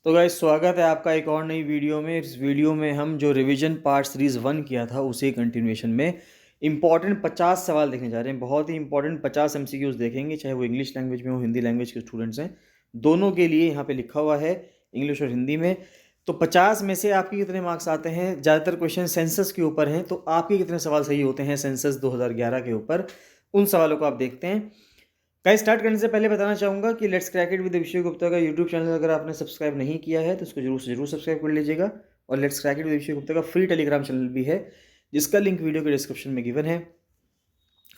तो गाइस स्वागत है आपका एक और नई वीडियो में। इस वीडियो में हम जो रिवीजन पार्ट सीरीज़ 1 किया था उसी कंटिन्यूएशन में इंपॉर्टेंट 50 सवाल देखने जा रहे हैं। बहुत ही इंपॉर्टेंट 50 एमसीक्यूज देखेंगे, चाहे वो इंग्लिश लैंग्वेज में हो, हिंदी लैंग्वेज के स्टूडेंट्स हैं, दोनों के लिए यहाँ पे लिखा हुआ है, इंग्लिश और हिंदी में। तो 50 में से आपके कितने मार्क्स आते हैं? ज़्यादातर क्वेश्चन सेंसस के ऊपर हैं, तो आपके कितने सवाल सही होते हैं सेंसस 2011 के ऊपर? उन सवालों को आप देखते हैं। गाइस स्टार्ट करने से पहले बताना चाहूँगा कि let's crack it with Abhishek Gupta का यूट्यूब चैनल अगर आपने सब्सक्राइब नहीं किया है तो उसको जरूर से जरूर सब्सक्राइब कर लीजिएगा। और let's crack it with Abhishek Gupta का फ्री टेलीग्राम चैनल भी है, जिसका लिंक वीडियो के डिस्क्रिप्शन में गिवन है।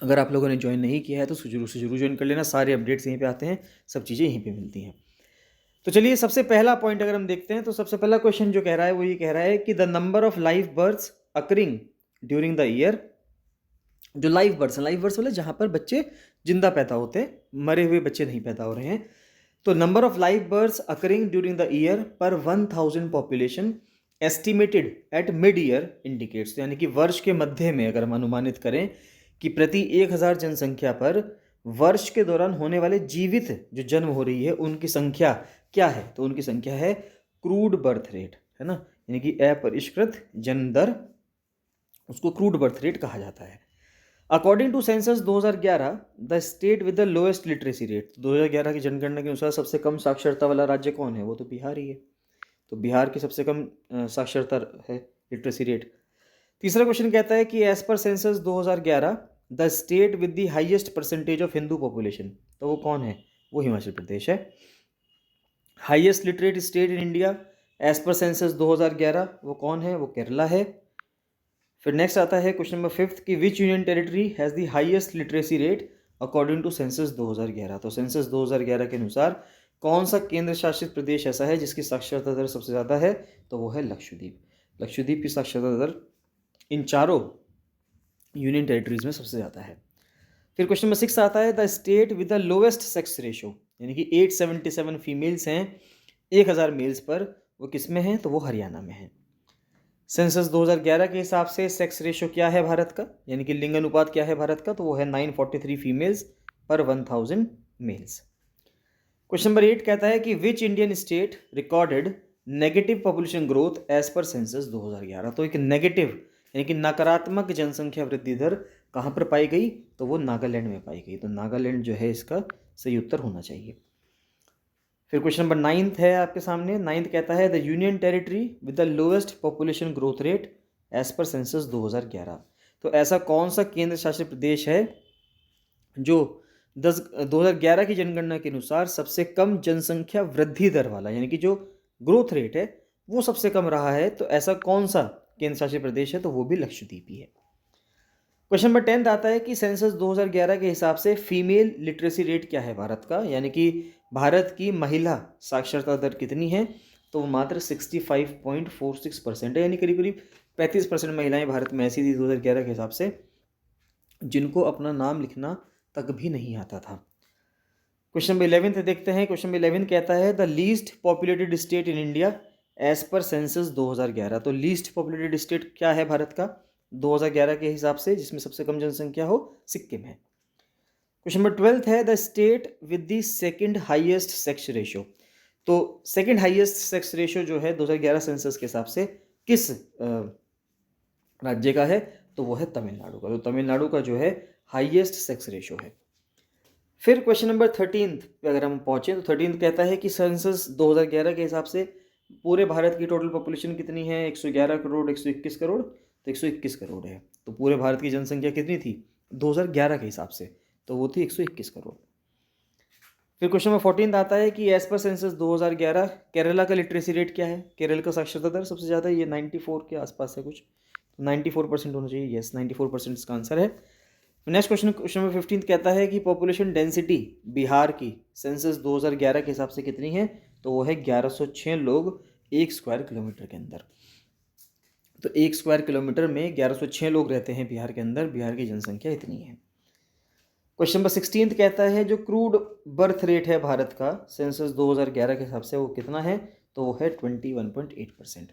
अगर आप लोगों ने ज्वाइन नहीं किया है तो उसको जरूर से जरूर ज्वाइन कर लेना। सारे अपडेट्स यहीं पे आते हैं, सब चीज़ें यहीं पर मिलती हैं। तो चलिए सबसे पहला पॉइंट अगर हम देखते हैं तो सबसे पहला क्वेश्चन जो कह रहा है वो ये कह रहा है कि the number of live births occurring during the year. जो लाइव बर्ड्स वाले जहाँ पर बच्चे जिंदा पैदा होते हैं, मरे हुए बच्चे नहीं पैदा हो रहे हैं। तो number of live birds occurring during the year पर 1000 population estimated at mid year indicates, यानी कि वर्ष के मध्य में अगर हम अनुमानित करें कि प्रति 1000 जनसंख्या पर वर्ष के दौरान होने वाले जीवित जो जन्म हो रही है उनकी संख्या क्या है, तो उनकी संख्या है क्रूड बर्थ रेट, है ना, यानी कि अपरिष्कृत जन्म दर, उसको क्रूड बर्थ रेट कहा जाता है। According to census 2011 the state with the lowest literacy rate, 2011 की जनगणना के अनुसार सबसे कम साक्षरता वाला राज्य कौन है? वो तो बिहार ही है। तो बिहार की सबसे कम साक्षरता है, लिटरेसी रेट। तीसरा क्वेश्चन कहता है कि as per census 2011 the state with the highest percentage of Hindu population, तो वो कौन है? वो हिमाचल प्रदेश है। Highest literate state in India as per census 2011 वो कौन है? वो केरला है। फिर नेक्स्ट आता है क्वेश्चन नंबर 5 कि which union territory has the highest literacy rate according to census 2011। तो सेंसस 2011 के अनुसार कौन सा केंद्र शासित प्रदेश ऐसा है जिसकी साक्षरता दर सबसे ज़्यादा है? तो वो है लक्षद्वीप। लक्षद्वीप की साक्षरता दर इन चारों यूनियन टेरिटरीज में सबसे ज़्यादा है। फिर क्वेश्चन नंबर 6 आता है the state with the lowest sex ratio, यानी कि 877 फीमेल्स हैं 1000 मेल्स पर, वो किस में है? तो वो हरियाणा में है। सेंसस 2011 के हिसाब से सेक्स रेशो क्या है भारत का, यानी कि लिंग अनुपात क्या है भारत का? तो वो है 943 फीमेल्स पर 1000 मेल्स। क्वेश्चन नंबर 8 कहता है कि which Indian state recorded negative population growth as per census 2011। तो एक नेगेटिव यानी कि नकारात्मक जनसंख्या वृद्धि दर कहाँ पर पाई गई? तो वो नागालैंड में पाई गई। तो नागालैंड जो है इसका सही उत्तर होना चाहिए। फिर क्वेश्चन नंबर 9 है आपके सामने। 9 कहता है the union territory with the lowest population growth rate as per census 2011। तो ऐसा कौन सा केंद्र शासित प्रदेश है जो 2011 की जनगणना के अनुसार सबसे कम जनसंख्या वृद्धि दर वाला, यानी कि जो ग्रोथ रेट है वो सबसे कम रहा है? तो ऐसा कौन सा केंद्र शासित प्रदेश है? तो वो भी लक्षद्वीप ही है। क्वेश्चन नंबर 10 आता है कि सेंसस 2011 के हिसाब से फीमेल लिटरेसी रेट क्या है भारत का, यानी कि भारत की महिला साक्षरता दर कितनी है? तो वो मात्र 65.46% है, यानी करीब करीब 35% महिलाएं भारत में ऐसी थी 2011 के हिसाब से जिनको अपना नाम लिखना तक भी नहीं आता था। क्वेश्चन नंबर 11 देखते हैं। क्वेश्चन नंबर 11 कहता है the least populated state in India as per census 2011। तो लीस्ट पॉपुलेटेड स्टेट क्या है भारत का 2011 के हिसाब से जिसमें सबसे कम जनसंख्या हो? सिक्किम है। क्वेश्चन नंबर 12 है the state with the second highest sex ratio. तो सेकंड हाईएस्ट सेक्स रेशियो जो है 2011 सेंसस के हिसाब से किस राज्य का है? तो वो है तमिलनाडु का। तो तमिलनाडु का जो है हाईएस्ट सेक्स रेशियो है। फिर क्वेश्चन नंबर 13 पे अगर हम पहुंचे तो 13 कहता है कि सेंसस 2011 के हिसाब से पूरे भारत की टोटल पॉपुलेशन कितनी है? 111 करोड़, 121 करोड़। तो 121 करोड़ है। तो पूरे भारत की जनसंख्या कितनी थी 2011 के हिसाब से? तो वो थी 121 करोड़। फिर क्वेश्चन नंबर 14 आता है कि एज पर सेंसस 2011 केरला का लिटरेसी रेट क्या है? केरल का साक्षरता दर सबसे ज़्यादा है, ये 94 के आसपास है कुछ, तो 94% होना चाहिए। यस, 94% इसका आंसर है। नेक्स्ट क्वेश्चन नंबर 15 कहता है कि पॉपुलेशन डेंसिटी बिहार की सेंसस 2011 के हिसाब से कितनी है? तो वो है 1106 लोग 1 स्क्वायर किलोमीटर के अंदर। तो 1 स्क्वायर किलोमीटर में 1106 लोग रहते हैं बिहार के अंदर। बिहार की जनसंख्या इतनी है। क्वेश्चन नंबर 16 कहता है जो क्रूड बर्थ रेट है भारत का सेंसस 2011 के हिसाब से वो कितना है? तो वो है 21.8%।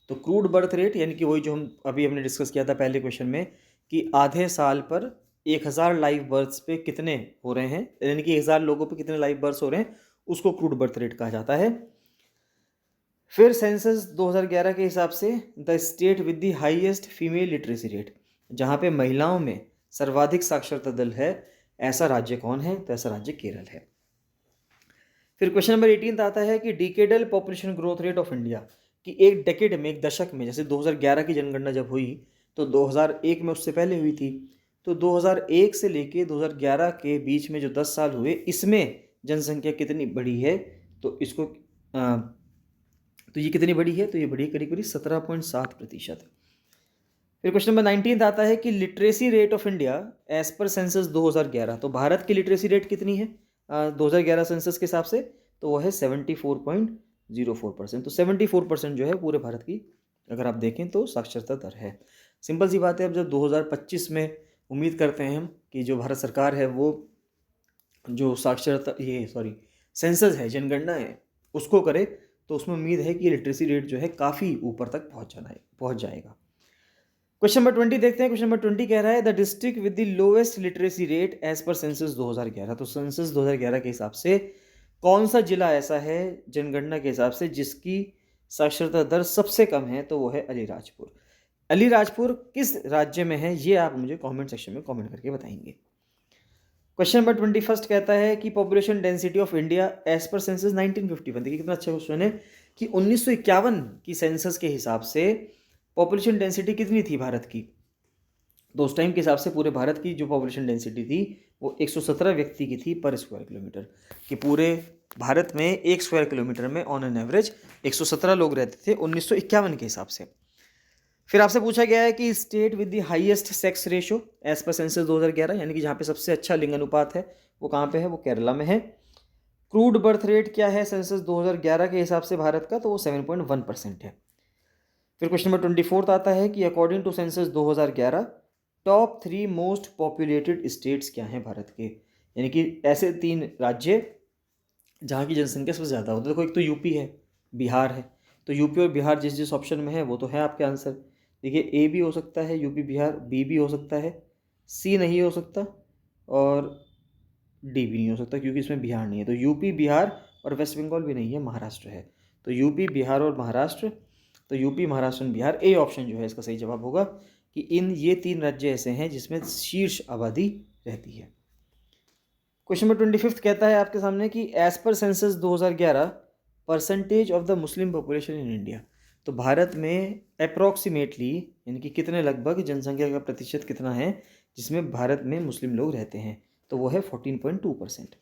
तो क्रूड बर्थ रेट यानी कि वही जो हम अभी हमने डिस्कस किया था पहले क्वेश्चन में कि आधे साल पर 1000 लाइव बर्थ्स पे कितने हो रहे हैं, यानी कि 1000 लोगों पे कितने लाइव बर्थ्स हो रहे हैं, उसको क्रूड बर्थ रेट कहा जाता है। फिर सेंसस 2011 के हिसाब से the state with the highest female literacy rate, जहाँ पे महिलाओं में सर्वाधिक साक्षरता दर है, ऐसा राज्य कौन है? तो ऐसा राज्य केरल है। फिर क्वेश्चन नंबर 18 आता है कि decadal population growth rate of India, कि एक डेकेड में, एक दशक में, जैसे 2011 की जनगणना जब हुई तो 2001 में उससे पहले हुई थी, तो 2001 से लेके 2011 के बीच में जो 10 साल हुए, इसमें जनसंख्या कितनी बढ़ी है? तो इसको तो ये कितनी बढ़ी है? तो ये बढ़ी करीब करीब 17.7%। फिर क्वेश्चन नंबर 19 आता है कि literacy rate of India as per census 2011, तो भारत की लिटरेसी रेट कितनी है 2011 सेंसस के हिसाब से? तो वो है 74.04%। तो 74% जो है पूरे भारत की, अगर आप देखें तो साक्षरता दर है। सिंपल सी बात है, अब जब 2025 में उम्मीद करते हैं हम कि जो भारत सरकार है वो जो साक्षरता सेंसस है, जनगणना है, उसको करे, तो उसमें उम्मीद है कि लिटरेसी रेट जो है काफ़ी ऊपर तक पहुंच जाएगा। क्वेश्चन नंबर 20 देखते हैं। क्वेश्चन नंबर 20 कह रहा है the district with the lowest literacy rate as per census 2011, तो सेंसस 2011 के हिसाब से कौन सा जिला ऐसा है जनगणना के हिसाब से जिसकी साक्षरता दर सबसे कम है? तो वो है अलीराजपुर। अलीराजपुर किस राज्य में है, ये आप मुझे कमेंट सेक्शन में कमेंट करके बताएंगे। क्वेश्चन नंबर 21 कहता है कि population density of India as per census 1951, देखिए कितना अच्छा क्वेश्चन है कि 1951 की सेंसस के हिसाब से पॉपुलेशन डेंसिटी कितनी थी भारत की? तो उस टाइम के हिसाब से पूरे भारत की जो पॉपुलेशन डेंसिटी थी वो 117 व्यक्ति की थी पर स्क्वायर किलोमीटर, कि पूरे भारत में 1 स्क्वायर किलोमीटर में ऑन एन एवरेज 117 लोग रहते थे 1951 के हिसाब से। फिर आपसे पूछा गया है कि state with the highest sex ratio as per census 2011, यानी कि जहाँ पे सबसे अच्छा लिंग अनुपात है वो कहाँ पे है? वो केरला में है। क्रूड बर्थ रेट क्या है सेंसस 2011 के हिसाब से भारत का? तो वो 7.1% है। फिर क्वेश्चन नंबर 24 आता है कि according to census 2011 top 3 most populated states क्या हैं भारत के, यानी कि ऐसे 3 राज्य जहाँ की जनसंख्या सबसे ज़्यादा होती है। देखो, एक तो यूपी है, बिहार है, तो यूपी और बिहार जिस जिस ऑप्शन में है वो तो है आपके आंसर। देखिए, ए भी हो सकता है यूपी बिहार, बी भी हो सकता है, सी नहीं हो सकता, और डी भी नहीं हो सकता क्योंकि इसमें बिहार नहीं है। तो यूपी बिहार और वेस्ट बंगाल भी नहीं है, महाराष्ट्र है। तो यूपी बिहार और महाराष्ट्र, तो यूपी महाराष्ट्र और बिहार, ए ऑप्शन जो है इसका सही जवाब होगा कि ये 3 राज्य ऐसे हैं जिसमें शीर्ष आबादी रहती है। क्वेश्चन नंबर 25 कहता है आपके सामने कि as per census 2011 percentage of the Muslim population in India, तो भारत में अप्रॉक्सीमेटली, यानी कि कितने, लगभग जनसंख्या का प्रतिशत कितना है जिसमें भारत में मुस्लिम लोग रहते हैं? तो वो है 14.2%।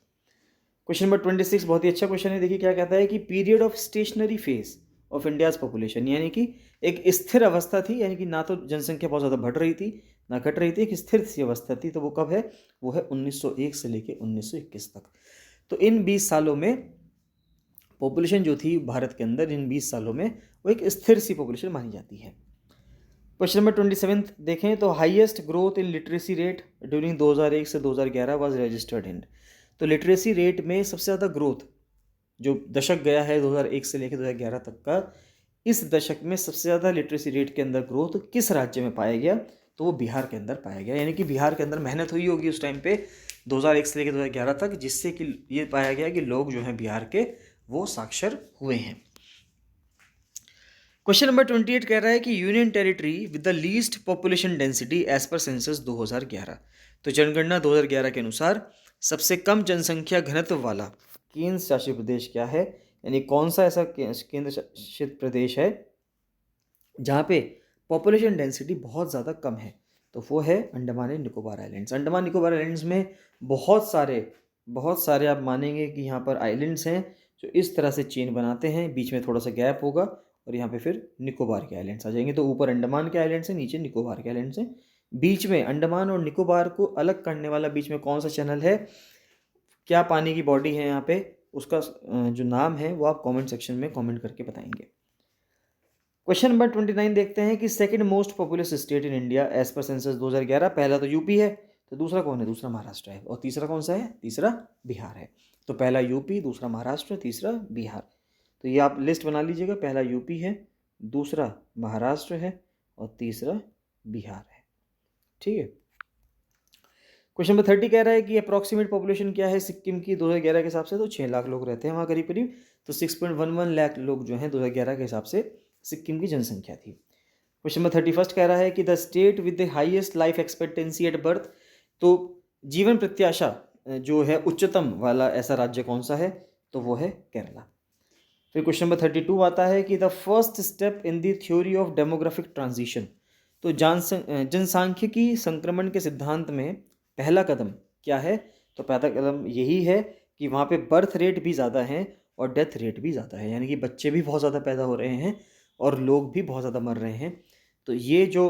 क्वेश्चन नंबर 26 बहुत ही अच्छा क्वेश्चन है। देखिए क्या कहता है कि period of stationary phase of India's population, यानी कि एक स्थिर अवस्था थी, यानी कि ना तो जनसंख्या बहुत ज़्यादा बढ़ रही थी ना घट रही थी, एक स्थिर सी अवस्था थी, तो वो कब है? वो है 1901 से लेके 1921 तक। तो इन 20 सालों में पॉपुलेशन जो थी भारत के अंदर, इन 20 सालों में वो एक स्थिर सी पॉपुलेशन मानी जाती है। क्वेश्चन नंबर 27 देखें तो highest growth in literacy rate during 2001 से 2011 वाज रजिस्टर्ड इन, तो लिटरेसी रेट में सबसे ज़्यादा ग्रोथ जो दशक गया है 2001 से लेकर 2011 तक का, इस दशक में सबसे ज़्यादा लिटरेसी रेट के अंदर ग्रोथ किस राज्य में पाया गया? तो वो बिहार के अंदर पाया गया, यानी कि बिहार के अंदर मेहनत हुई होगी उस टाइम पे 2001 से लेकर 2011 तक, जिससे कि ये पाया गया कि लोग जो हैं बिहार के वो साक्षर हुए हैं। क्वेश्चन नंबर 28 कह रहा है कि union territory with the least population density as per census 2011, तो जनगणना 2011 के अनुसार सबसे कम जनसंख्या घनत्व वाला केंद्र शासित प्रदेश क्या है, यानी कौन सा ऐसा केंद्र शासित प्रदेश है जहाँ पे पॉपुलेशन डेंसिटी बहुत ज़्यादा कम है? तो वो है Andaman and Nicobar islands. Andaman Nicobar islands में बहुत सारे आप मानेंगे कि यहाँ पर आइलैंड्स हैं जो इस तरह से चेन बनाते हैं, बीच में थोड़ा सा गैप होगा और यहाँ पे फिर निकोबार के आइलैंड्स आ जाएंगे। तो ऊपर अंडमान के आइलैंड्स हैं, नीचे निकोबार के आइलैंड्स हैं। बीच में अंडमान और निकोबार को अलग करने वाला बीच में कौन सा चैनल है, क्या पानी की बॉडी है यहाँ पे, उसका जो नाम है वो आप कमेंट सेक्शन में कमेंट करके बताएंगे। क्वेश्चन नंबर 29 देखते हैं कि second most populous state in India as per census 2011, पहला तो यूपी है, तो दूसरा कौन है? दूसरा महाराष्ट्र है, और तीसरा कौन सा है? तीसरा बिहार है। तो पहला यूपी, दूसरा महाराष्ट्र, तीसरा बिहार। तो ये आप लिस्ट बना लीजिएगा, पहला यूपी है, दूसरा महाराष्ट्र है और तीसरा बिहार है। ठीक है। क्वेश्चन नंबर 30 कह रहा है कि अप्रॉक्सीमेट पॉपुलेशन क्या है सिक्किम की 2011 के हिसाब से? तो 6 लाख लोग रहते हैं वहाँ करीब करीब। तो 6.11 लाख लोग जो हैं 2011 के हिसाब से सिक्किम की जनसंख्या थी। क्वेश्चन नंबर 31 कह रहा है कि the state with the highest life expectancy at birth, तो जीवन प्रत्याशा जो है उच्चतम वाला ऐसा राज्य कौन सा है, तो वो है केरला। फिर क्वेश्चन नंबर 32 आता है कि the first step in the theory of demographic transition, तो जनसांख्यिकी संक्रमण के सिद्धांत में पहला कदम क्या है, तो पहला कदम यही है कि वहाँ पे बर्थ रेट भी ज़्यादा है और डेथ रेट भी ज़्यादा है, यानी कि बच्चे भी बहुत ज़्यादा पैदा हो रहे हैं और लोग भी बहुत ज़्यादा मर रहे हैं। तो ये जो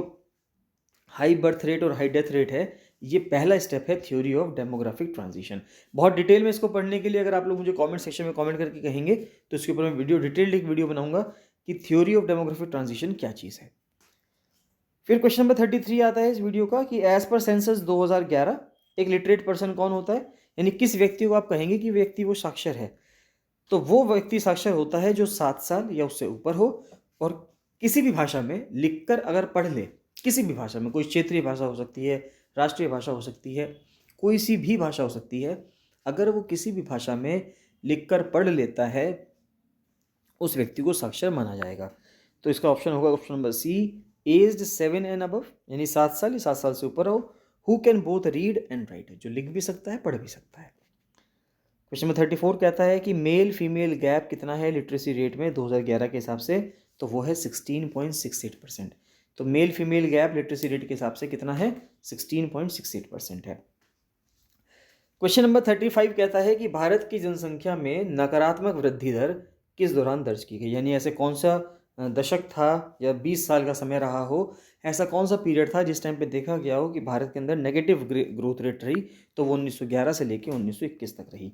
हाई बर्थ रेट और हाई डेथ रेट है, ये पहला स्टेप है थ्योरी ऑफ डेमोग्राफिक ट्रांजिशन। बहुत डिटेल में इसको पढ़ने के लिए अगर आप लोग मुझे कमेंट सेक्शन में कमेंट करके कहेंगे तो इसके ऊपर मैं डिटेल्ड एक वीडियो बनाऊंगा कि थ्योरी ऑफ डेमोग्राफिक ट्रांजिशन क्या चीज़ है। फिर क्वेश्चन नंबर 33 आता है इस वीडियो का कि एज पर सेंसस 2011 एक लिटरेट पर्सन कौन होता है, यानी किस व्यक्ति को आप कहेंगे कि व्यक्ति वो साक्षर है, तो वो व्यक्ति साक्षर होता है जो 7 साल या उससे ऊपर हो और किसी भी भाषा में लिखकर अगर पढ़ ले, किसी भी भाषा में, कोई क्षेत्रीय भाषा हो सकती है, राष्ट्रीय भाषा हो सकती है, कोई सी भी भाषा हो सकती है, अगर वो किसी भी भाषा में लिखकर पढ़ लेता है उस व्यक्ति को साक्षर माना जाएगा। तो इसका ऑप्शन होगा option number C, aged 7 and above, यानी 7 साल या 7 साल से ऊपर हो, who can both read and write, जो लिख भी सकता है पढ़ भी सकता है। क्वेश्चन नंबर 34 कहता है कि मेल फीमेल गैप कितना है लिटरेसी रेट में 2011 के हिसाब से, तो वो है 16.68%। तो male female gap literacy rate के हिसाब से कितना है, 16.68% है। क्वेश्चन नंबर 35 कहता है कि भारत की जनसंख्या में नकारात्मक वृद्धि दर किस दौरान दर्ज की गई, यानी ऐसे कौन सा दशक था या 20 साल का समय रहा हो, ऐसा कौन सा पीरियड था जिस टाइम पे देखा गया हो कि भारत के अंदर नेगेटिव ग्रोथ रेट रही, तो वो 1911 से लेकर 1921 तक रही।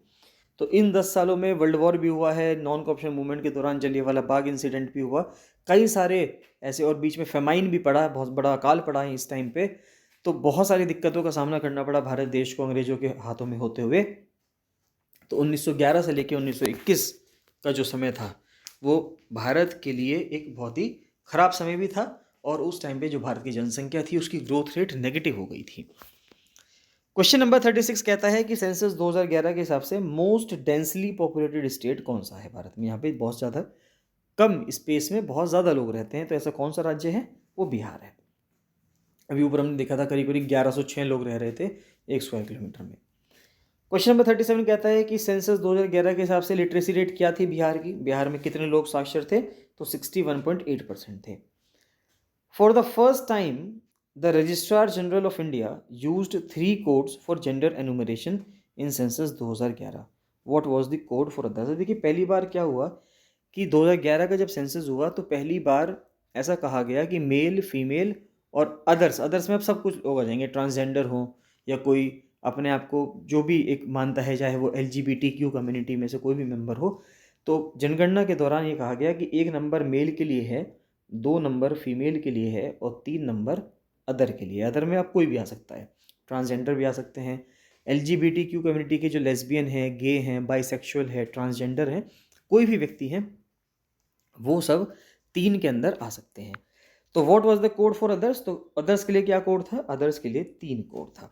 तो इन 10 सालों में वर्ल्ड वॉर भी हुआ है, नॉन कॉरप्शन मूवमेंट के दौरान जलियांवाला बाग इंसिडेंट भी हुआ, कई सारे ऐसे, और बीच में फेमाइन भी पड़ा, बहुत बड़ा अकाल पड़ा है इस टाइम पे। तो बहुत सारी दिक्कतों का सामना करना पड़ा भारत देश को अंग्रेजों के हाथों में होते हुए। तो 1911 से लेकर 1921 का जो समय था वो भारत के लिए एक बहुत ही खराब समय भी था, और उस टाइम पे जो भारत की जनसंख्या थी उसकी ग्रोथ रेट नेगेटिव हो गई थी। क्वेश्चन नंबर 36 कहता है कि सेंसस 2011 के हिसाब से मोस्ट डेंसली पॉपुलेटेड स्टेट कौन सा है भारत में, यहाँ पे बहुत ज़्यादा कम स्पेस में बहुत ज़्यादा लोग रहते हैं, तो ऐसा कौन सा राज्य है, वो बिहार है। अभी ऊपर हमने देखा था करीब करीब 1106 लोग रह रहे थे 1 स्क्वायर किलोमीटर में। क्वेश्चन नंबर 37 कहता है कि सेंसस 2011 के हिसाब से लिटरेसी रेट क्या थी बिहार की, बिहार में कितने लोग साक्षर थे, तो 61.8% थे। For the first time the registrar general of India used 3 codes for gender enumeration in census 2011। What was the code for others. देखिए पहली बार क्या हुआ कि 2011 का जब सेंसस हुआ तो पहली बार ऐसा कहा गया कि मेल फीमेल और अदर्स में अब सब कुछ लोग आ जाएंगे, ट्रांसजेंडर हो या कोई अपने आप को जो भी एक मानता है, चाहे वो LGBTQ कम्युनिटी में से कोई भी मेंबर हो। तो जनगणना के दौरान ये कहा गया कि 1 नंबर मेल के लिए है, 2 नंबर फीमेल के लिए है और 3 नंबर अदर के लिए। अदर में आप कोई भी आ सकता है, ट्रांसजेंडर भी आ सकते हैं, LGBTQ कम्युनिटी के जो लेस्बियन है, गे हैं, बाइसेक्सुअल है, ट्रांसजेंडर हैं, कोई भी व्यक्ति हैं, वो सब 3 के अंदर आ सकते हैं। तो what was the code for others, तो अदर्स के लिए क्या कोड था, अदर्स के लिए 3 कोड था।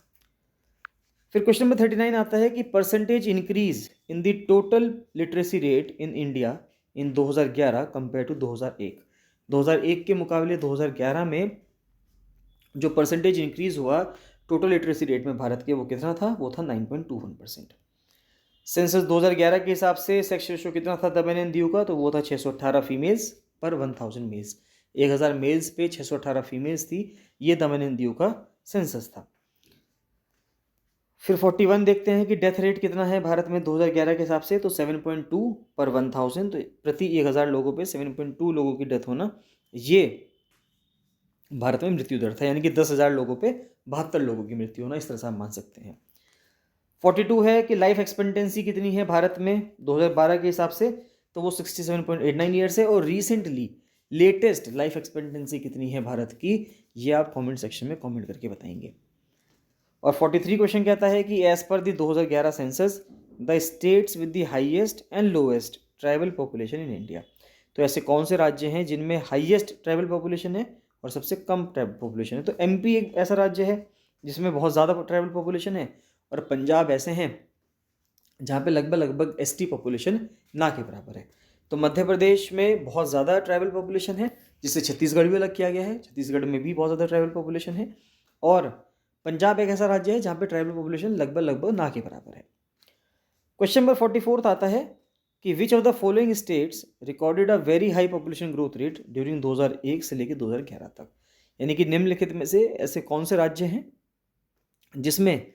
फिर क्वेश्चन नंबर 39 आता है कि percentage increase in the total literacy rate in India in 2011 compare to 2001। 2001 के मुकाबले 2011 में जो परसेंटेज इंक्रीज हुआ टोटल लिटरेसी रेट में भारत के, वो कितना था, वो था 9.21%। सेंसस 2011 के हिसाब से सेक्स रेशो कितना था दमन एंड दीव का, तो वो था 618 फीमेल्स पर 1000 मेल्स। 1000 मेल्स पे 618 फीमेल्स थी, ये दमन एंड दीव का सेंसस था। फिर 41 देखते हैं कि डेथ रेट कितना है भारत में 2011 के हिसाब से, तो 7.2 पर 1000, तो प्रति 1000 लोगों पे 7.2 लोगों की डेथ होना, ये भारत में मृत्यु दर था, यानी कि 10,000 लोगों पे 72 लोगों की मृत्यु होना, इस तरह से आप मान सकते हैं। 42 है कि लाइफ एक्सपेक्टेंसी कितनी है भारत में 2012 के हिसाब से, तो वो 67.89 ईयर्स है, और रिसेंटली लेटेस्ट लाइफ एक्सपेक्टेंसी कितनी है भारत की, ये आप कमेंट सेक्शन में कमेंट करके बताएंगे। और 43 क्वेश्चन कहता है कि as per the 2011 census the states with the highest and lowest tribal population in India, तो ऐसे कौन से राज्य हैं जिनमें हाईएस्ट ट्राइबल पॉपुलेशन है और सबसे कम ट्राइबल पॉपुलेशन है। तो MP एक ऐसा राज्य है जिसमें बहुत ज़्यादा ट्राइबल पॉपुलेशन है, और पंजाब ऐसे हैं जहाँ पे लगभग ST पॉपुलेशन ना के बराबर है। तो मध्य प्रदेश में बहुत ज़्यादा ट्राइबल पॉपुलेशन है, जिससे छत्तीसगढ़ भी अलग किया गया है। छत्तीसगढ़ में भी बहुत ज़्यादा ट्राइबल पॉपुलेशन है। और पंजाब एक ऐसा राज्य है जहाँ पे ट्राइबल पॉपुलेशन लगभग ना के बराबर है। क्वेश्चन नंबर 44 आता है कि which of the following states recorded a very high population growth rate during 2001 से लेकर 2011 तक। यानी कि निम्नलिखित में से ऐसे कौन से राज्य हैं जिसमें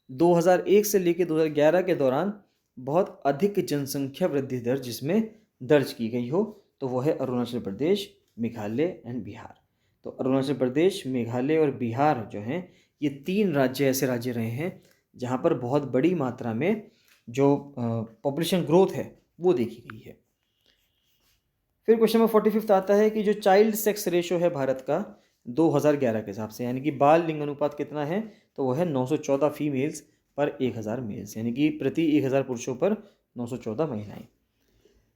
2001 से लेकर 2011 के दौरान बहुत अधिक जनसंख्या वृद्धि दर जिसमें दर्ज की गई हो। तो वो है अरुणाचल प्रदेश, मेघालय एंड बिहार। तो अरुणाचल प्रदेश, मेघालय और बिहार जो हैं, ये 3 राज्य ऐसे राज्य रहे हैं जहाँ पर बहुत बड़ी मात्रा में जो पॉपुलेशन ग्रोथ है वो देखी गई है। फिर क्वेश्चन नंबर 45 आता है कि जो चाइल्ड सेक्स रेशो है भारत का 2011 के हिसाब से, यानी कि बाल लिंग अनुपात कितना है, तो वो है 914 फीमेल्स पर 1000 मेल्स, यानी कि प्रति 1000 पुरुषों पर 914 महिलाएं।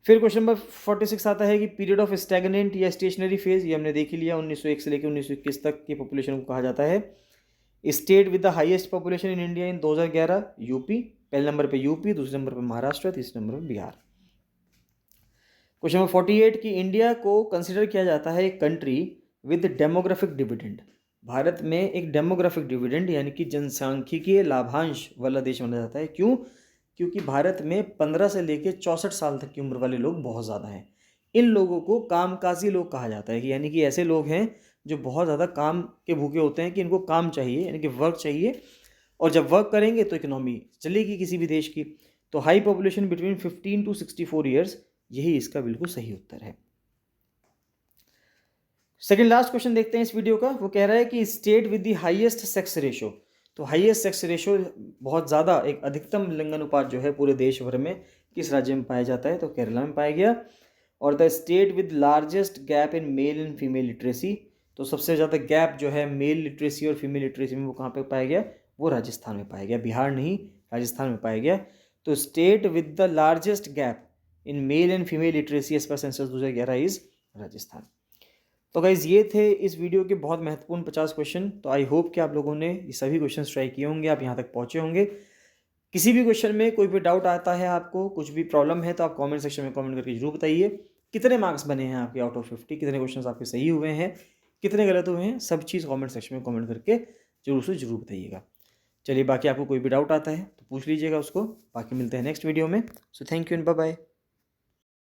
फिर क्वेश्चन नंबर 46 आता है कि पीरियड ऑफ स्टैग्नेंट या स्टेशनरी फेज, ये हमने देख ही लिया, 1901 से लेकर 1921 तक की पॉपुलेशन को कहा जाता है। State with the highest population in India in 2011 UP, पहले नंबर पे यूपी, दूसरे नंबर पे महाराष्ट्र, तीसरे नंबर पे बिहार। क्वेश्चन नंबर 48 कि इंडिया को कंसिडर किया जाता है एक country with demographic dividend. Bharat में एक डेमोग्राफिक डिविडेंड यानी कि जनसांख्यिकीय लाभांश वाला देश माना जाता है। क्यों? क्योंकि भारत में 15 से लेकर 64 साल तक की उम्र वाले लोग बहुत ज़्यादा हैं। इन लोगों को कामकाजी लोग कहा जाता है, कि यानी कि ऐसे लोग हैं जो बहुत ज़्यादा काम के भूखे होते हैं, कि इनको काम चाहिए, यानी कि वर्क चाहिए, और जब वर्क करेंगे तो इकोनॉमी चलेगी किसी भी देश की। तो high population between 15 to 64 years, यही इसका बिल्कुल सही उत्तर है। सेकंड लास्ट क्वेश्चन देखते हैं इस वीडियो का। वो कह रहा है कि state with the highest sex ratio. तो हाईएस्ट सेक्स रेशो बहुत ज़्यादा, एक अधिकतम लिंग अनुपात जो है पूरे देश भर में किस राज्य में पाया जाता है, तो केरला में पाया गया। और the state with largest gap in male and female literacy, तो सबसे ज़्यादा गैप जो है मेल लिटरेसी और फीमेल लिटरेसी में, वो कहाँ पे पाया गया, वो राजस्थान में पाया गया, बिहार नहीं, राजस्थान में पाया गया। तो state with the largest gap in male and female literacy as per census 2011 is Rajasthan. तो गाइज़ ये थे इस वीडियो के बहुत महत्वपूर्ण 50 क्वेश्चन। तो आई होप कि आप लोगों ने ये सभी क्वेश्चन ट्राई किए होंगे, आप यहाँ तक पहुँचे होंगे। किसी भी क्वेश्चन में कोई भी डाउट आता है, आपको कुछ भी प्रॉब्लम है, तो आप कमेंट सेक्शन में कमेंट करके जरूर बताइए। कितने मार्क्स बने हैं आपके आउट ऑफ 50, कितने क्वेश्चन आपके सही हुए हैं, कितने गलत हुए हैं, सब चीज़ कमेंट सेक्शन में कमेंट करके जरूर बताइएगा। चलिए, बाकी आपको कोई भी डाउट आता है तो पूछ लीजिएगा उसको। बाकी मिलते हैं नेक्स्ट वीडियो में। So thank you and bye bye.